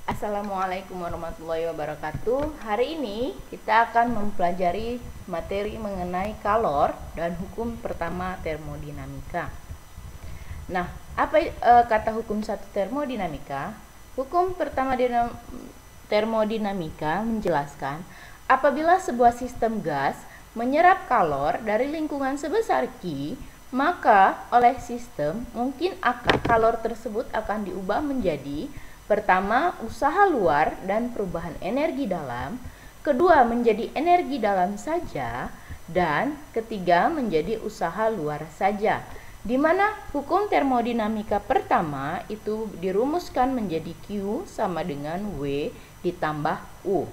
Assalamualaikum warahmatullahi wabarakatuh. Hari ini kita akan mempelajari materi mengenai kalor dan hukum pertama termodinamika. Nah, apa kata hukum satu termodinamika? Hukum pertama termodinamika menjelaskan apabila sebuah sistem gas menyerap kalor dari lingkungan sebesar Q, maka oleh sistem mungkin kalor tersebut akan diubah menjadi: pertama, usaha luar dan perubahan energi dalam; kedua, menjadi energi dalam saja; dan ketiga, menjadi usaha luar saja. Di mana hukum termodinamika pertama itu dirumuskan menjadi Q sama dengan W ditambah U.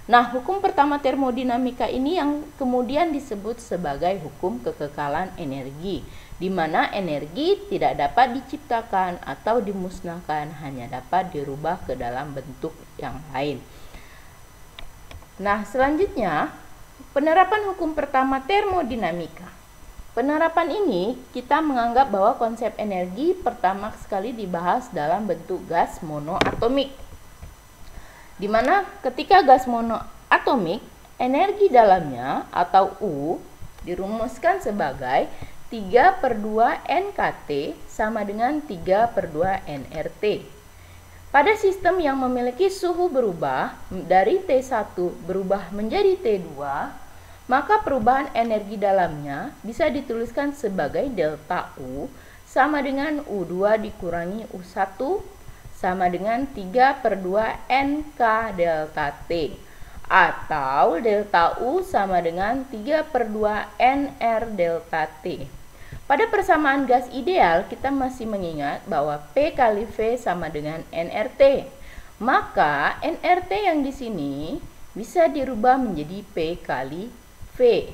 Nah, hukum pertama termodinamika ini yang kemudian disebut sebagai hukum kekekalan energi, di mana energi tidak dapat diciptakan atau dimusnahkan, hanya dapat dirubah ke dalam bentuk yang lain. Nah, selanjutnya penerapan hukum pertama termodinamika. Penerapan ini kita menganggap bahwa konsep energi pertama sekali dibahas dalam bentuk gas monoatomik, di mana ketika gas monoatomik, energi dalamnya atau U dirumuskan sebagai 3/2 NKT sama dengan 3/2 nRT. Pada sistem yang memiliki suhu berubah dari T1 berubah menjadi T2, maka perubahan energi dalamnya bisa dituliskan sebagai delta U sama dengan U2 dikurangi U1 sama dengan 3/2 NK delta T, atau delta U sama dengan 3/2 NR delta T. Pada persamaan gas ideal, kita masih mengingat bahwa P kali V sama dengan nRT. Maka nRT yang di sini bisa dirubah menjadi P kali V.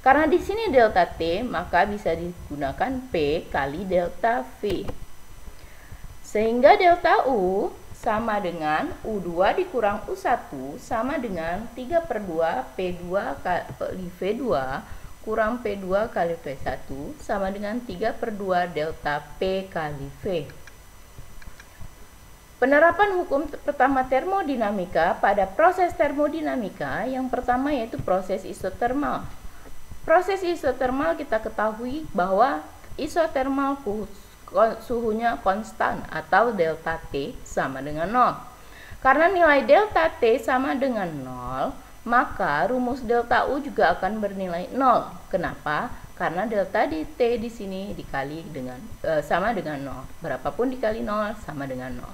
Karena di sini delta T, maka bisa digunakan P kali delta V. Sehingga delta U sama dengan U2 dikurang U1 sama dengan 3/2 P2 kali V2 kurang P2 kali V1 sama dengan 3/2 delta P kali V. Penerapan hukum pertama termodinamika pada proses termodinamika yang pertama yaitu proses isotermal. Proses isotermal kita ketahui bahwa isotermal suhunya konstan atau delta T sama dengan 0. Karena nilai delta T sama dengan 0, maka rumus delta U juga akan bernilai 0. Kenapa? Karena delta T di sini dikali dengan sama dengan 0. Berapapun dikali 0 sama dengan 0.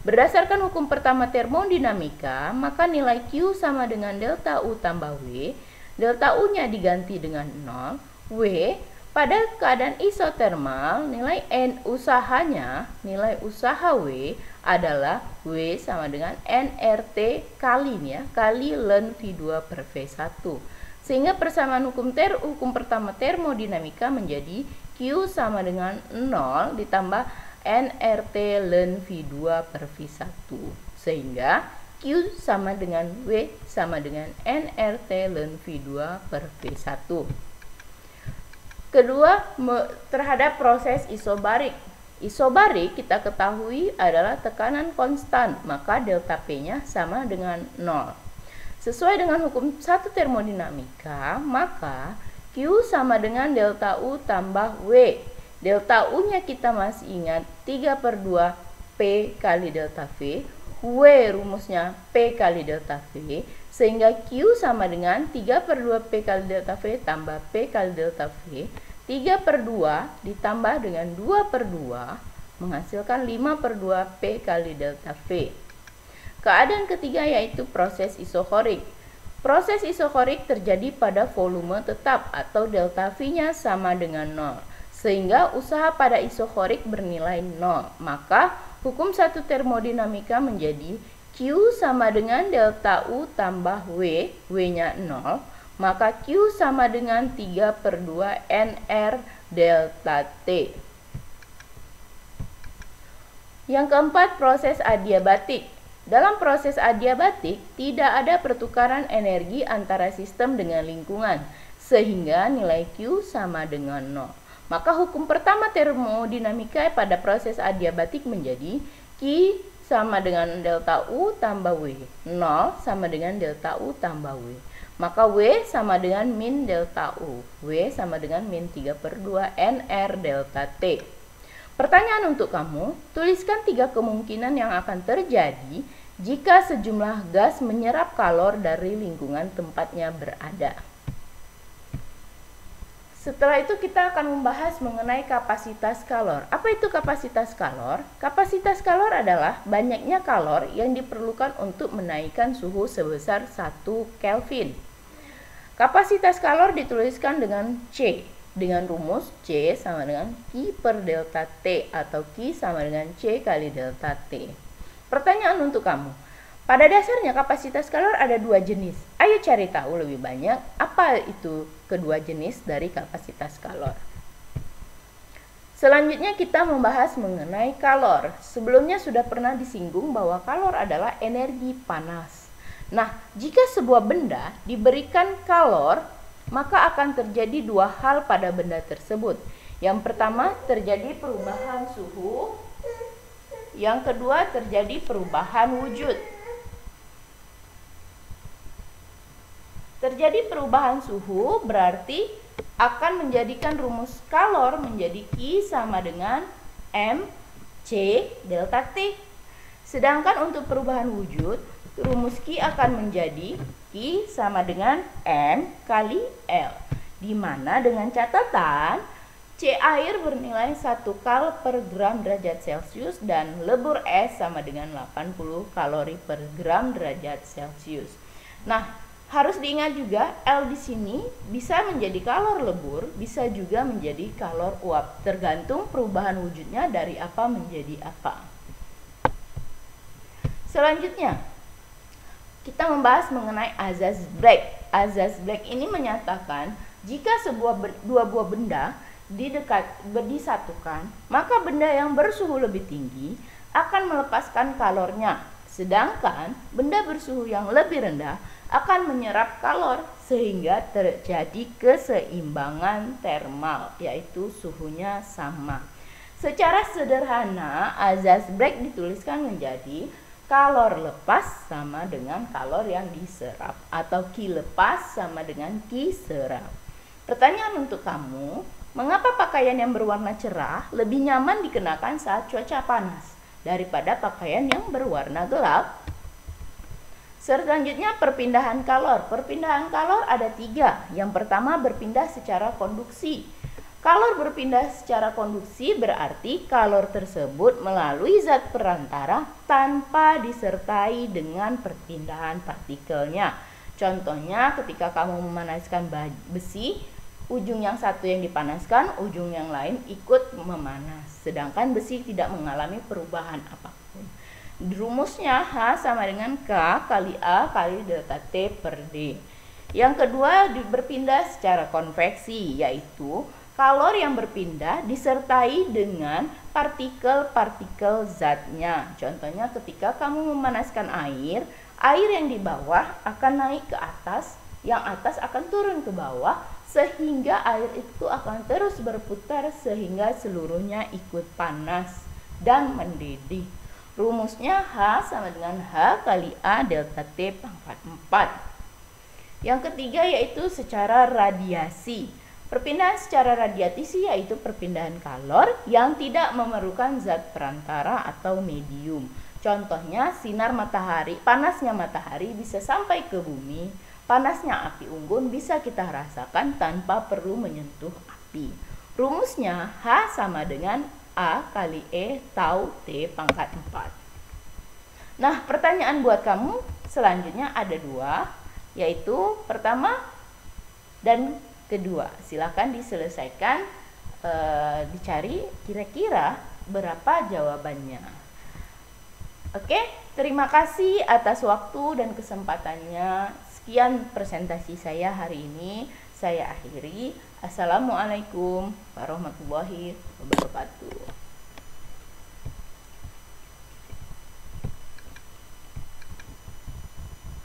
Berdasarkan hukum pertama termodinamika, maka nilai Q sama dengan delta U tambah W. Delta U-nya diganti dengan 0. W pada keadaan isotermal, nilai nilai usaha W adalah W sama dengan nRT kali ln V2 per V1. Sehingga persamaan hukum pertama termodinamika menjadi Q sama dengan 0 ditambah nRT ln V2 per V1. Sehingga Q sama dengan W sama dengan nRT ln V2 per V1. Kedua, terhadap proses isobarik. Isobarik kita ketahui adalah tekanan konstan, maka delta P-nya sama dengan 0. Sesuai dengan hukum satu termodinamika, maka Q sama dengan delta U tambah W. Delta U-nya kita masih ingat 3/2 P kali delta V. W rumusnya P kali delta V, sehingga Q sama dengan 3/2 P kali delta V tambah P kali delta V. 3/2 ditambah dengan 2/2 menghasilkan 5/2 P kali delta V. Keadaan ketiga yaitu proses isokorik. Proses isokorik terjadi pada volume tetap atau delta V-nya sama dengan 0. Sehingga usaha pada isokorik bernilai 0. Maka hukum satu termodinamika menjadi Q sama dengan delta U tambah W, W-nya 0. Maka Q sama dengan 3/2 NR delta T. Yang keempat, proses adiabatik. Dalam proses adiabatik, tidak ada pertukaran energi antara sistem dengan lingkungan, sehingga nilai Q sama dengan 0. Maka hukum pertama termodinamika pada proses adiabatik menjadi Q sama dengan delta U tambah W. 0 sama dengan delta U tambah W. Maka W sama dengan min delta U. W sama dengan min 3/2 NR delta T. Pertanyaan untuk kamu, tuliskan 3 kemungkinan yang akan terjadi jika sejumlah gas menyerap kalor dari lingkungan tempatnya berada. Setelah itu kita akan membahas mengenai kapasitas kalor. Apa itu kapasitas kalor? Kapasitas kalor adalah banyaknya kalor yang diperlukan untuk menaikkan suhu sebesar 1 Kelvin. Kapasitas kalor dituliskan dengan C, dengan rumus C sama dengan Q per delta T atau Q sama dengan C kali delta T. Pertanyaan untuk kamu. Pada dasarnya kapasitas kalor ada 2 jenis. Ayo cari tahu lebih banyak apa itu kedua jenis dari kapasitas kalor. Selanjutnya kita membahas mengenai kalor. Sebelumnya sudah pernah disinggung bahwa kalor adalah energi panas. Nah, jika sebuah benda diberikan kalor, maka akan terjadi 2 hal pada benda tersebut. Yang pertama, terjadi perubahan suhu. Yang kedua, terjadi perubahan wujud. Terjadi perubahan suhu berarti akan menjadikan rumus kalor menjadi I sama dengan MC delta T. Sedangkan untuk perubahan wujud, rumus Q akan menjadi Q sama dengan M kali L. Di mana dengan catatan C air bernilai 1 kal per gram derajat Celcius dan lebur es sama dengan 80 kalori per gram derajat Celcius. Nah, harus diingat juga L di sini bisa menjadi kalor lebur, bisa juga menjadi kalor uap, tergantung perubahan wujudnya dari apa menjadi apa. Selanjutnya, kita membahas mengenai azas Bragg. Azas Bragg ini menyatakan jika dua buah benda disatukan, maka benda yang bersuhu lebih tinggi akan melepaskan kalornya, sedangkan benda bersuhu yang lebih rendah akan menyerap kalor sehingga terjadi keseimbangan termal, yaitu suhunya sama. Secara sederhana, azas Bragg dituliskan menjadi kalor lepas sama dengan kalor yang diserap atau Q lepas sama dengan Q serap. Pertanyaan untuk kamu, mengapa pakaian yang berwarna cerah lebih nyaman dikenakan saat cuaca panas daripada pakaian yang berwarna gelap? Selanjutnya perpindahan kalor. Perpindahan kalor ada 3. Yang pertama berpindah secara konduksi. Kalor berpindah secara konduksi berarti kalor tersebut melalui zat perantara tanpa disertai dengan perpindahan partikelnya. Contohnya ketika kamu memanaskan besi, ujung yang satu yang dipanaskan, ujung yang lain ikut memanas. Sedangkan besi tidak mengalami perubahan apapun. Rumusnya H sama dengan K kali A kali delta T per D. Yang kedua berpindah secara konveksi, yaitu kalor yang berpindah disertai dengan partikel-partikel zatnya. Contohnya ketika kamu memanaskan air, air yang di bawah akan naik ke atas, yang atas akan turun ke bawah, sehingga air itu akan terus berputar sehingga seluruhnya ikut panas dan mendidih. Rumusnya H sama dengan H kali A delta T pangkat 4. Yang ketiga yaitu secara radiasi. Perpindahan secara radiasi yaitu perpindahan kalor yang tidak memerlukan zat perantara atau medium. Contohnya sinar matahari, panasnya matahari bisa sampai ke bumi, panasnya api unggun bisa kita rasakan tanpa perlu menyentuh api. Rumusnya H sama dengan A kali E tau T pangkat 4. Nah, pertanyaan buat kamu selanjutnya ada 2, yaitu pertama dan kedua. Silakan diselesaikan, dicari kira-kira berapa jawabannya. Oke, terima kasih atas waktu dan kesempatannya. Sekian presentasi saya hari ini. Saya akhiri. Assalamualaikum warahmatullahi wabarakatuh.